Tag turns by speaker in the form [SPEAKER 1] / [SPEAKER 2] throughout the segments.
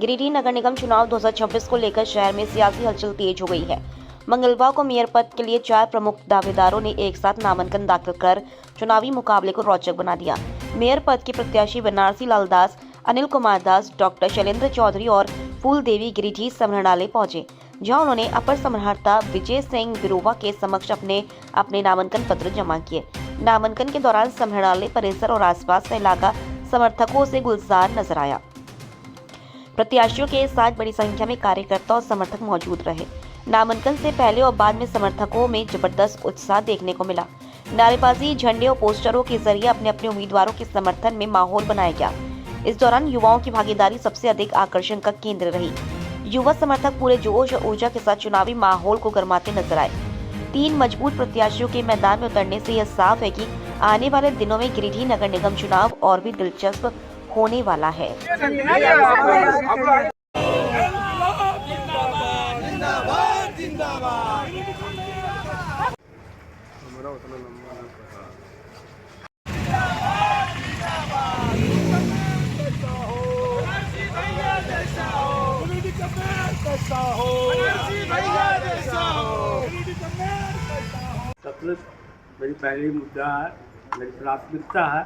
[SPEAKER 1] गिरिडीह नगर निगम चुनाव 2026 को लेकर शहर में सियासी हलचल तेज हो गई है। मंगलवार को मेयर पद के लिए 4 प्रमुख दावेदारों ने एक साथ नामांकन दाखिल कर चुनावी मुकाबले को रोचक बना दिया। मेयर पद के प्रत्याशी बनारसी लाल दास, अनिल कुमार दास, डॉक्टर शैलेंद्र चौधरी और फूल देवी गिरिडीह संग्रहालय पहुंचे, जहां उन्होंने अपर समाहर्ता विजय सिंह बिरुवा के समक्ष अपने नामांकन पत्र जमा किए। नामांकन के दौरान संग्रहालय परिसर और आसपास का इलाका समर्थकों से गुलजार नजर आया। प्रत्याशियों के साथ बड़ी संख्या में कार्यकर्ता और समर्थक मौजूद रहे। नामांकन से पहले और बाद में समर्थकों में जबरदस्त उत्साह देखने को मिला। नारेबाजी, झंडे और पोस्टरों के जरिए अपने अपने उम्मीदवारों के समर्थन में माहौल बनाया गया। इस दौरान युवाओं की भागीदारी सबसे अधिक आकर्षण का केंद्र रही। युवा समर्थक पूरे जोश और ऊर्जा के साथ चुनावी माहौल को गरमाते नजर आए। 3 मजबूत प्रत्याशियों के मैदान में उतरने से यह साफ है कि आने वाले दिनों में गिरिडीह नगर निगम चुनाव और भी दिलचस्प होने वाला है।
[SPEAKER 2] सबसे मेरी पहली मुद्दा है, मेरी प्राथमिकता है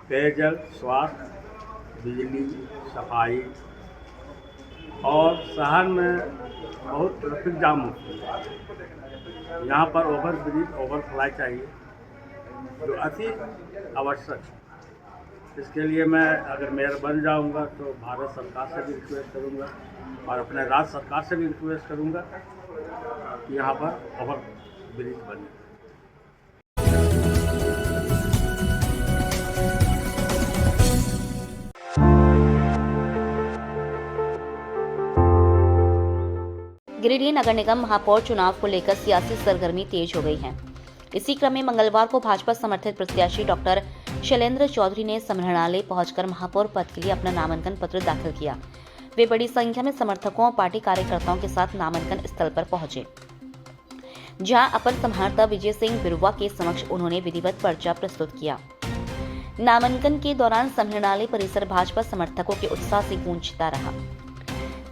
[SPEAKER 2] पेयजल, स्वास्थ्य, बिजली, सफाई। और शहर में बहुत ट्रैफिक जाम होती है। यहाँ पर ओवर ब्रिज, ओवरफ्लाई चाहिए, जो अति आवश्यक है। इसके लिए मैं अगर मेयर बन जाऊँगा तो भारत सरकार से भी रिक्वेस्ट करूँगा और अपने राज्य सरकार से भी रिक्वेस्ट करूँगा कि यहाँ पर ओवर ब्रिज बने।
[SPEAKER 1] गिरिडीह नगर निगम महापौर चुनाव को लेकर सियासी सरगर्मी तेज हो गई है। इसी क्रम में मंगलवार को भाजपा समर्थित प्रत्याशी डॉक्टर शैलेंद्र चौधरी ने संग्रहालय पहुंचकर महापौर पद के लिए अपना नामांकन पत्र दाखिल किया। वे बड़ी संख्या में समर्थकों और पार्टी कार्यकर्ताओं के साथ नामांकन स्थल पर पहुंचे, जहां अपर समाहर्ता विजय सिंह बिरुवा के समक्ष उन्होंने विधिवत पर्चा प्रस्तुत किया। नामांकन के दौरान संग्रहालय परिसर भाजपा समर्थकों के उत्साह से गूंजता रहा।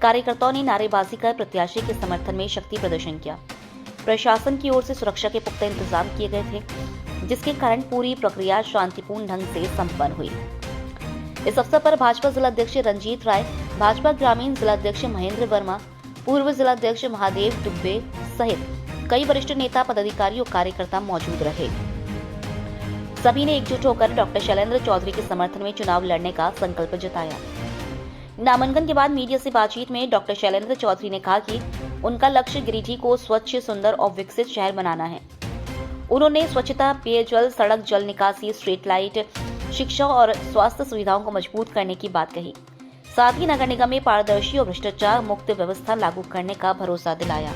[SPEAKER 1] कार्यकर्ताओं ने नारेबाजी कर प्रत्याशी के समर्थन में शक्ति प्रदर्शन किया। प्रशासन की ओर से सुरक्षा के पुख्ता इंतजाम किए गए थे, जिसके कारण पूरी प्रक्रिया शांतिपूर्ण ढंग से संपन्न हुई। इस अवसर पर भाजपा जिलाध्यक्ष रंजीत राय, भाजपा ग्रामीण जिलाध्यक्ष महेंद्र वर्मा, पूर्व जिलाध्यक्ष महादेव दुबे सहित कई वरिष्ठ नेता, पदाधिकारी और कार्यकर्ता मौजूद रहे। सभी ने एकजुट होकर डॉक्टर शैलेंद्र चौधरी के समर्थन में चुनाव लड़ने का संकल्प जताया। नामांकन के बाद मीडिया से बातचीत में डॉक्टर शैलेंद्र चौधरी ने कहा कि उनका लक्ष्य गिरिडीह को स्वच्छ, सुंदर और विकसित शहर बनाना है। उन्होंने स्वच्छता, पेयजल, सड़क जल निकासी, स्ट्रीट लाइट, शिक्षा और स्वास्थ्य सुविधाओं को मजबूत करने की बात कही। साथ ही नगर निगम में पारदर्शी और भ्रष्टाचार मुक्त व्यवस्था लागू करने का भरोसा दिलाया।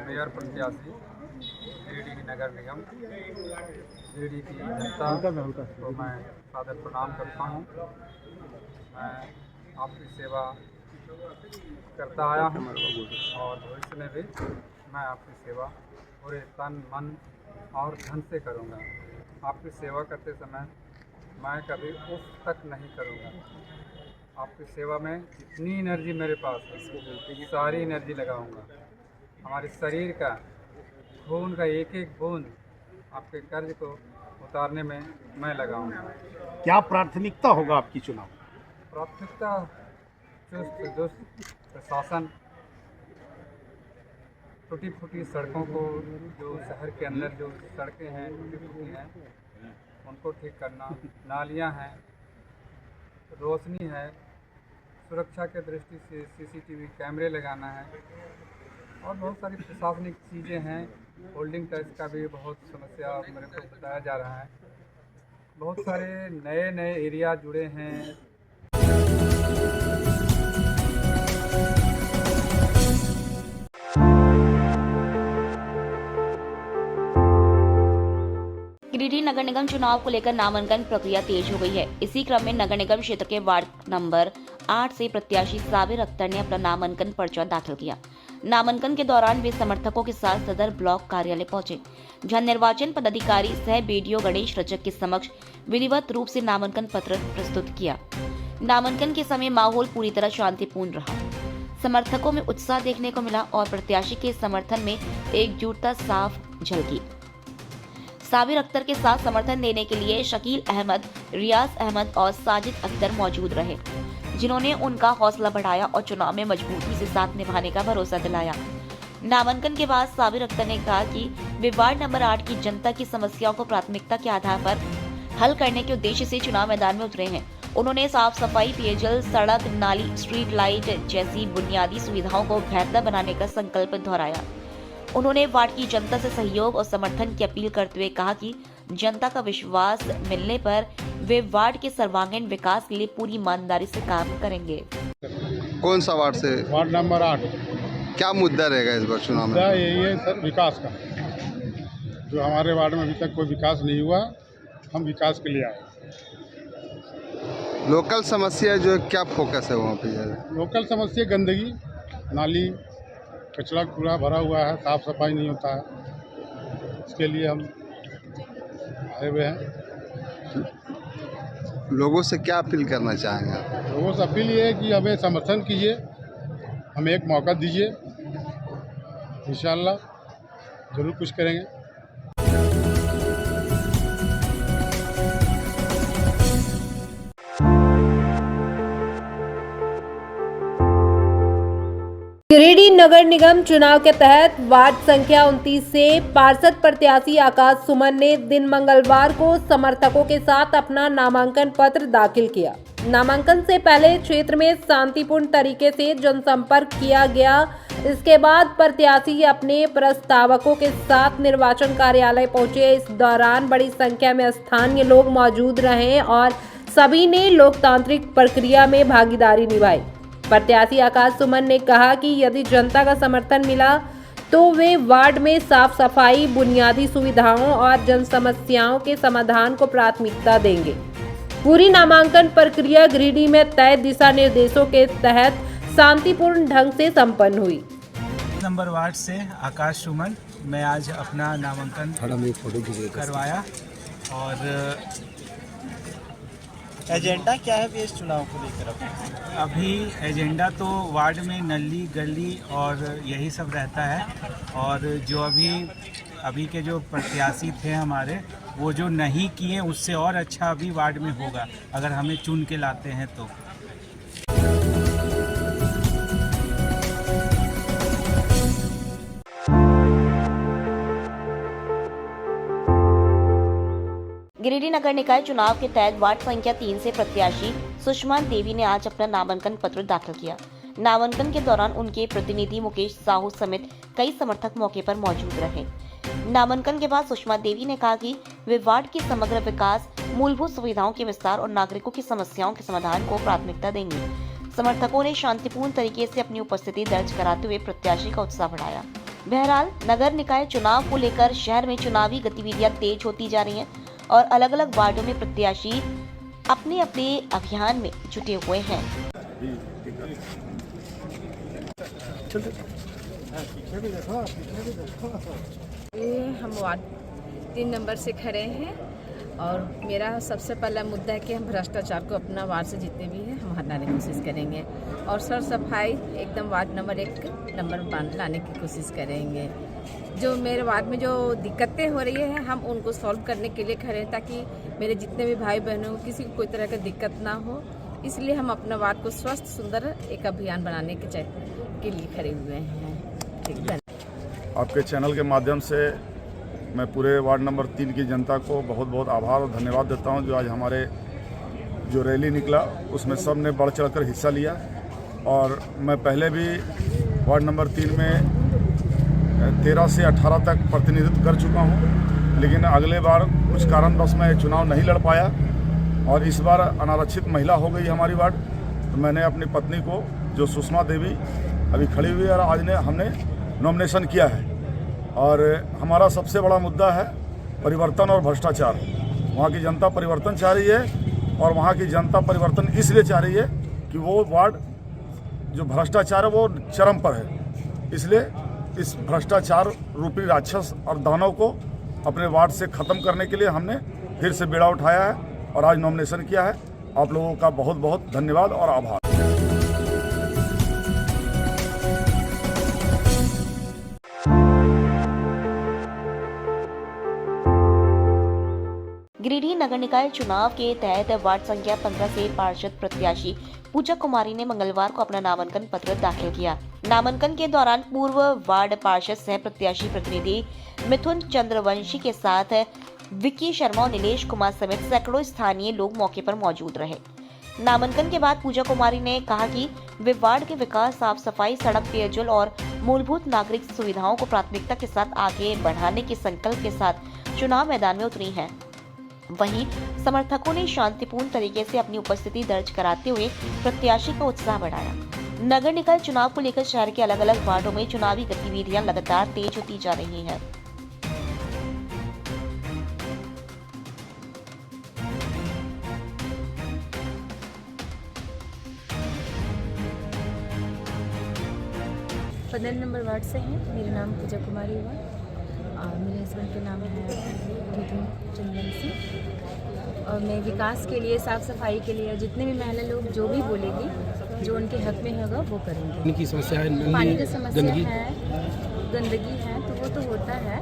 [SPEAKER 3] मेयर प्रत्याशी गिरिडीह नगर निगम, गिरिडीह की जनता को मैं सादर प्रणाम करता हूँ। मैं आपकी सेवा करता आया हूँ और भविष्य में भी मैं आपकी सेवा पूरे तन, मन और धन से करूँगा। आपकी सेवा करते समय मैं कभी उफ तक नहीं करूँगा। आपकी सेवा में जितनी एनर्जी मेरे पास है, सारी एनर्जी लगाऊँगा। हमारे शरीर का, खून का एक एक बूंद आपके कर्ज को उतारने में मैं लगाऊंगा।
[SPEAKER 4] क्या प्राथमिकता होगा आपकी चुनाव?
[SPEAKER 3] प्राथमिकता चुस्त दुरुस्त प्रशासन, टूटी फूटी सड़कों को, जो शहर के अंदर जो सड़कें हैं टूटी फूटी हैं, उनको ठीक करना, नालियां हैं, रोशनी है, सुरक्षा के दृष्टि से सीसीटीवी कैमरे लगाना है और बहुत सारी प्रशासनिक चीज़ें हैं। होल्डिंग टैक्स का भी बहुत समस्या मेरे को बताया जा रहा है। बहुत सारे नए नए एरिया जुड़े हैं।
[SPEAKER 1] गिरिडीह नगर निगम चुनाव को लेकर नामांकन प्रक्रिया तेज हो गई है। इसी क्रम में नगर निगम क्षेत्र के वार्ड नंबर 8 से प्रत्याशी साबिर अख्तर ने अपना नामांकन पर्चा दाखिल किया। नामांकन के दौरान वे समर्थकों के साथ सदर ब्लॉक कार्यालय पहुंचे, जहां निर्वाचन पदाधिकारी सह बीडीओ गणेश रचक के समक्ष विधिवत रूप से नामांकन पत्र प्रस्तुत किया। नामांकन के समय माहौल पूरी तरह शांतिपूर्ण रहा। समर्थकों में उत्साह देखने को मिला और प्रत्याशी के समर्थन में एकजुटता साफ झलकी। साबिर अख्तर के साथ समर्थन देने के लिए शकील अहमद, रियाज अहमद और साजिद अख्तर मौजूद रहे, जिन्होंने उनका हौसला बढ़ाया और चुनाव में मजबूती से साथ निभाने का भरोसा दिलाया। नामांकन के बाद साबिर अख्तर ने कहा कि वे वार्ड नंबर 8 की जनता की समस्याओं को प्राथमिकता के आधार पर हल करने के उद्देश्य से चुनाव मैदान में उतरे हैं। उन्होंने साफ सफाई, पेयजल, सड़क, नाली, स्ट्रीट लाइट जैसी बुनियादी सुविधाओं को बेहतर बनाने का संकल्प दोहराया। उन्होंने वार्ड की जनता से सहयोग और समर्थन की अपील करते हुए कहा कि जनता का विश्वास मिलने पर वे वार्ड के सर्वांगीण विकास के लिए पूरी ईमानदारी से काम करेंगे।
[SPEAKER 5] कौन सा वार्ड से?
[SPEAKER 4] Ward number 8।
[SPEAKER 5] क्या मुद्दा रहेगा इस बार चुनाव में?
[SPEAKER 4] मुद्दा यही है सर, विकास का। जो हमारे वार्ड में अभी तक कोई विकास नहीं हुआ, हम विकास के लिए आए।
[SPEAKER 5] लोकल समस्या जो है, क्या फोकस है वहाँ पे?
[SPEAKER 4] लोकल समस्या गंदगी, नाली, कचरा कूड़ा भरा हुआ है, साफ सफाई नहीं होता है। इसके लिए हम आए हुए हैं।
[SPEAKER 5] लोगों से क्या अपील करना चाहेंगे आप?
[SPEAKER 4] लोगों से अपील ये है कि हमें समर्थन कीजिए, हमें एक मौका दीजिए, इंशाअल्लाह ज़रूर कुछ करेंगे।
[SPEAKER 6] गिरिडीह नगर निगम चुनाव के तहत वार्ड संख्या 29 से पार्षद प्रत्याशी आकाश सुमन ने दिन मंगलवार को समर्थकों के साथ अपना नामांकन पत्र दाखिल किया। नामांकन से पहले क्षेत्र में शांतिपूर्ण तरीके से जनसंपर्क किया गया। इसके बाद प्रत्याशी अपने प्रस्तावकों के साथ निर्वाचन कार्यालय पहुंचे। इस दौरान बड़ी संख्या में स्थानीय लोग मौजूद रहे और सभी ने लोकतांत्रिक प्रक्रिया में भागीदारी निभाई। प्रत्याशी आकाश सुमन ने कहा कि यदि जनता का समर्थन मिला तो वे वार्ड में साफ सफाई, बुनियादी सुविधाओं और जन समस्याओं के समाधान को प्राथमिकता देंगे। पूरी नामांकन प्रक्रिया गिरिडीह में तय दिशा निर्देशों के तहत शांतिपूर्ण ढंग से संपन्न हुई।
[SPEAKER 7] नंबर वार्ड से आकाश सुमन, मैं आज अपना नामांकन करवाया। और
[SPEAKER 8] एजेंडा क्या है इस चुनाव को लेकर?
[SPEAKER 7] अभी एजेंडा तो वार्ड में नली गली और यही सब रहता है। और जो अभी के जो प्रत्याशी थे हमारे, वो जो नहीं किए उससे और अच्छा अभी वार्ड में होगा अगर हमें चुन के लाते हैं तो।
[SPEAKER 1] गिरिडीह नगर निकाय चुनाव के तहत वार्ड संख्या 3 से प्रत्याशी सुषमा देवी ने आज अपना नामांकन पत्र दाखिल किया। नामांकन के दौरान उनके प्रतिनिधि मुकेश साहू समेत कई समर्थक मौके पर मौजूद रहे। नामांकन के बाद सुषमा देवी ने कहा कि वे वार्ड के समग्र विकास, मूलभूत सुविधाओं के विस्तार और नागरिकों की समस्याओं के समाधान को प्राथमिकता देंगे। समर्थकों ने शांतिपूर्ण तरीके से अपनी उपस्थिति दर्ज कराते हुए प्रत्याशी का उत्साह बढ़ाया। बहरहाल नगर निकाय चुनाव को लेकर शहर में चुनावी गतिविधियां तेज होती जा रही हैं और अलग अलग वार्डों में प्रत्याशी अपने अपने अभियान में जुटे हुए हैं।
[SPEAKER 9] हम वार्ड 3 नंबर से खड़े हैं और मेरा सबसे पहला मुद्दा है कि हम भ्रष्टाचार को अपना वार्ड से जितने भी हैं हम हटाने की कोशिश करेंगे और सर सफाई एकदम वार्ड नंबर 1 नंबर लाने की कोशिश करेंगे। जो मेरे वार्ड में जो दिक्कतें हो रही है हम उनको सॉल्व करने के लिए खड़े हैं ताकि मेरे जितने भी भाई बहनों को किसी को कोई तरह की दिक्कत ना हो। इसलिए हम अपना वार्ड को स्वस्थ सुंदर एक अभियान बनाने के लिए खड़े हुए हैं। ठीक है।
[SPEAKER 10] आपके चैनल के माध्यम से मैं पूरे वार्ड नंबर 3 की जनता को बहुत बहुत आभार और धन्यवाद देता हूं, जो आज हमारे जो रैली निकला उसमें सब ने बढ़ चढ़कर हिस्सा लिया। और मैं पहले भी वार्ड नंबर 3 में 13 से 18 तक प्रतिनिधित्व कर चुका हूं, लेकिन अगले बार कुछ कारणवश मैं चुनाव नहीं लड़ पाया और इस बार अनारक्षित महिला हो गई हमारी वार्ड। तो मैंने अपनी पत्नी को, जो सुषमा देवी अभी खड़ी हुई है, और आज हमने नॉमिनेशन किया है। और हमारा सबसे बड़ा मुद्दा है परिवर्तन और भ्रष्टाचार। वहाँ की जनता परिवर्तन चाह रही है और वहाँ की जनता परिवर्तन इसलिए चाह रही है कि वो वार्ड जो भ्रष्टाचार है वो चरम पर है। इसलिए इस भ्रष्टाचार रूपी राक्षस और दानव को अपने वार्ड से ख़त्म करने के लिए हमने फिर से बेड़ा उठाया है और आज नॉमिनेशन किया है। आप लोगों का बहुत बहुत धन्यवाद और आभार।
[SPEAKER 1] गिरिडीह नगर निकाय चुनाव के तहत वार्ड संख्या 15 से पार्षद प्रत्याशी पूजा कुमारी ने मंगलवार को अपना नामांकन पत्र दाखिल किया। नामांकन के दौरान पूर्व वार्ड पार्षद सह प्रत्याशी प्रतिनिधि मिथुन चंद्रवंशी के साथ विक्की शर्मा और नीलेश कुमार समेत सैकड़ों स्थानीय लोग मौके पर मौजूद रहे। नामांकन के बाद पूजा कुमारी ने कहा कि वे वार्ड के विकास, साफ सफाई, सड़क, पेयजल और मूलभूत नागरिक सुविधाओं को प्राथमिकता के साथ आगे बढ़ाने के संकल्प के साथ चुनाव मैदान में उतरी हैं। वहीं समर्थकों ने शांतिपूर्ण तरीके से अपनी उपस्थिति दर्ज कराते हुए प्रत्याशी का उत्साह बढ़ाया। नगर निकाय चुनाव को लेकर शहर के अलग अलग वार्डों में चुनावी गतिविधियां लगातार तेज होती जा रही हैं।
[SPEAKER 11] पंद्रह नंबर वार्ड से हैं। मेरा नाम पूजा कुमारी हुआ और मेरे हस्बैंड का नाम है मिथुन चंद्रवंशी और मैं विकास के लिए, साफ़ सफाई के लिए जितने भी महिला लोग जो भी बोलेगी, जो उनके हक में होगा वो करेंगे।
[SPEAKER 12] पानी की समस्या है,
[SPEAKER 11] पानी की समस्या है, गंदगी है, तो वो तो होता है।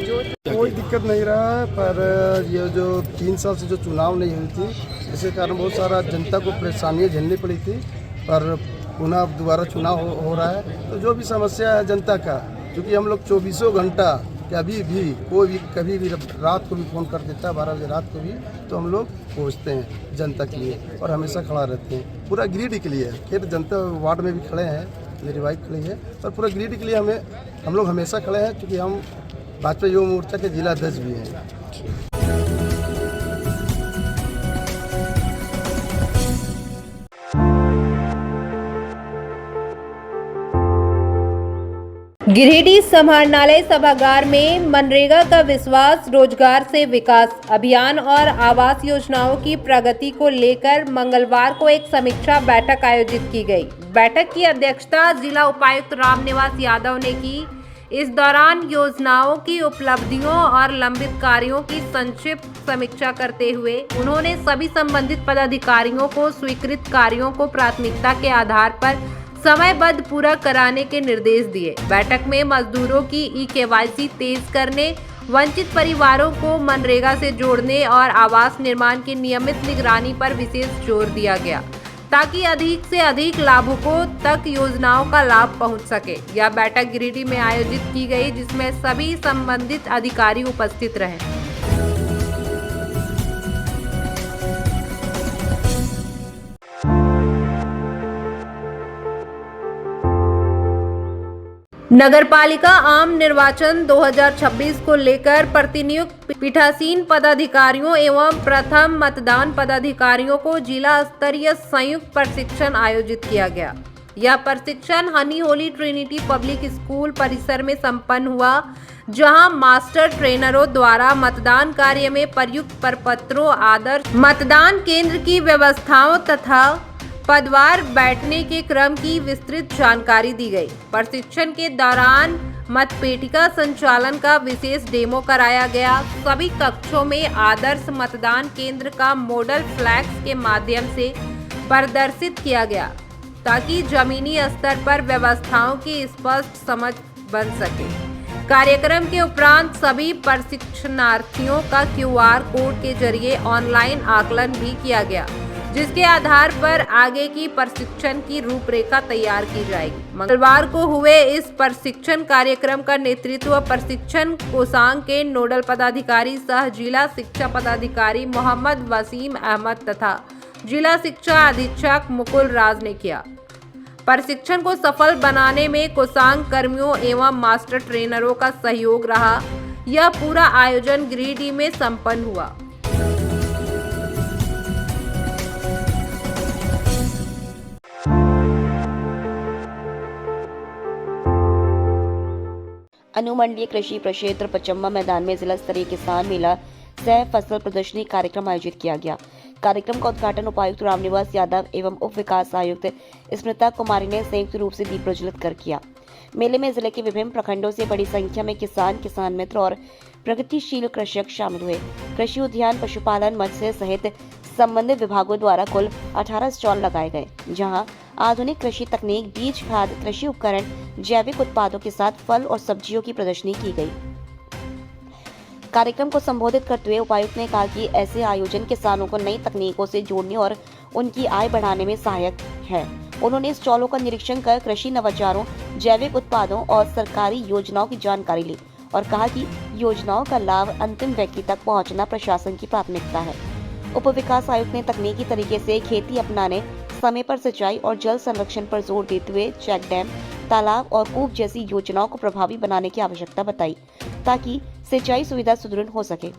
[SPEAKER 11] जो
[SPEAKER 8] कोई दिक्कत नहीं रहा है, पर ये जो 3 साल से जो चुनाव नहीं हुई थी, इसके कारण बहुत सारा जनता को परेशानियाँ झेलनी पड़ी थी, पर पुनः अब दोबारा चुनाव हो रहा है। तो जो भी समस्या है जनता का, क्योंकि हम लोग 24 घंटा कभी भी कोई भी कभी भी रात को भी फ़ोन कर देता है, 12 बजे रात को भी, तो हम लोग पहुँचते हैं जनता के लिए और हमेशा खड़ा रहते हैं। पूरा गिरिडीह के लिए, फिर जनता वार्ड में भी खड़े हैं, मेरी वाइफ खड़ी है, पर पूरा गिरिडीह के लिए हम लोग हमेशा खड़े हैं, क्योंकि हम भाजपा युवा मोर्चा के जिला अध्यक्ष भी हैं।
[SPEAKER 6] गिरिडीह समाहरणालय सभागार में मनरेगा का विश्वास, रोजगार से विकास अभियान और आवास योजनाओं की प्रगति को लेकर मंगलवार को एक समीक्षा बैठक आयोजित की गई। बैठक की अध्यक्षता जिला उपायुक्त रामनिवास यादव ने की। इस दौरान योजनाओं की उपलब्धियों और लंबित कार्यों की संक्षिप्त समीक्षा करते हुए उन्होंने सभी संबंधित पदाधिकारियों को स्वीकृत कार्यों को प्राथमिकता के आधार पर समयबद्ध पूरा कराने के निर्देश दिए। बैठक में मजदूरों की ई-केवाईसी तेज करने, वंचित परिवारों को मनरेगा से जोड़ने और आवास निर्माण की नियमित निगरानी पर विशेष जोर दिया गया, ताकि अधिक से अधिक लाभुकों तक योजनाओं का लाभ पहुंच सके। यह बैठक गिरिडीह में आयोजित की गई, जिसमें सभी संबंधित अधिकारी उपस्थित रहे। नगरपालिका आम निर्वाचन 2026 को लेकर प्रतिनियुक्त पीठासीन पदाधिकारियों एवं प्रथम मतदान पदाधिकारियों को जिला स्तरीय संयुक्त प्रशिक्षण आयोजित किया गया। यह प्रशिक्षण Honey Holi Trinity public school परिसर में संपन्न हुआ, जहां मास्टर ट्रेनरों द्वारा मतदान कार्य में प्रयुक्त प्रपत्रों, आदर्श मतदान केंद्र की व्यवस्थाओं तथा पदवार बैठने के क्रम की विस्तृत जानकारी दी गई। प्रशिक्षण के दौरान मतपेटिका संचालन का विशेष डेमो कराया गया। सभी कक्षों में आदर्श मतदान केंद्र का मॉडल फ्लैक्स के माध्यम से प्रदर्शित किया गया, ताकि जमीनी स्तर पर व्यवस्थाओं की स्पष्ट समझ बन सके। कार्यक्रम के उपरांत सभी प्रशिक्षणार्थियों का QR कोड के जरिए ऑनलाइन आकलन भी किया गया, जिसके आधार पर आगे की प्रशिक्षण की रूपरेखा तैयार की जाएगी। मंगलवार को हुए इस प्रशिक्षण कार्यक्रम का नेतृत्व प्रशिक्षण कोषांग के नोडल पदाधिकारी सह जिला शिक्षा पदाधिकारी मोहम्मद वसीम अहमद तथा जिला शिक्षा अधीक्षक मुकुल राज ने किया। प्रशिक्षण को सफल बनाने में कोषांग कर्मियों एवं मास्टर ट्रेनरों का सहयोग रहा। यह पूरा आयोजन गिरिडीह में संपन्न हुआ।
[SPEAKER 1] अनुमंडलीय कृषि प्रक्षेत्र पचम्मा मैदान में जिला स्तरीय किसान मेला सह फसल प्रदर्शनी कार्यक्रम आयोजित किया गया। कार्यक्रम का उद्घाटन उपायुक्त रामनिवास यादव एवं उप विकास आयुक्त स्मृता कुमारी ने संयुक्त रूप से दीप प्रज्वलित कर किया। मेले में जिले के विभिन्न प्रखंडों से बड़ी संख्या में किसान, किसान मित्र और प्रगतिशील कृषक शामिल हुए। कृषि उद्यान, पशुपालन, मत्स्य सहित संबंधित विभागों द्वारा कुल 18 स्टॉल लगाए गए, जहां आधुनिक कृषि तकनीक, बीज, खाद, कृषि उपकरण, जैविक उत्पादों के साथ फल और सब्जियों की प्रदर्शनी की गई। कार्यक्रम को संबोधित करते हुए उपायुक्त ने कहा कि ऐसे आयोजन किसानों को नई तकनीकों से जोड़ने और उनकी आय बढ़ाने में सहायक है। उन्होंने स्टॉलों का निरीक्षण कर कृषि नवाचारों, जैविक उत्पादों और सरकारी योजनाओं की जानकारी ली और कहा कि योजनाओं का लाभ अंतिम व्यक्ति तक पहुंचना प्रशासन की प्राथमिकता है। उप विकास आयुक्त ने तकनीकी तरीके से खेती अपनाने, समय पर सिंचाई और जल संरक्षण पर जोर देते हुए चेक डैम, तालाब और कूप जैसी योजनाओं को प्रभावी बनाने की आवश्यकता बताई ताकि सिंचाई सुविधा सुदृढ़ हो सके।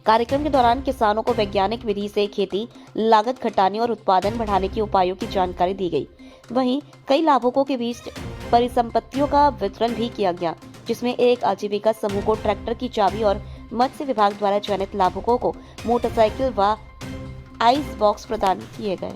[SPEAKER 1] कार्यक्रम के दौरान किसानों को वैज्ञानिक विधि से खेती, लागत घटाने और उत्पादन बढ़ाने के उपायों की जानकारी दी गई। वहीं कई लाभुकों के बीच परिसंपत्तियों का वितरण भी किया गया, जिसमें एक आजीविका समूह को ट्रैक्टर की चाबी और मत्स्य विभाग द्वारा चयनित लाभुकों को मोटरसाइकिल व आइस बॉक्स प्रदान किए गए।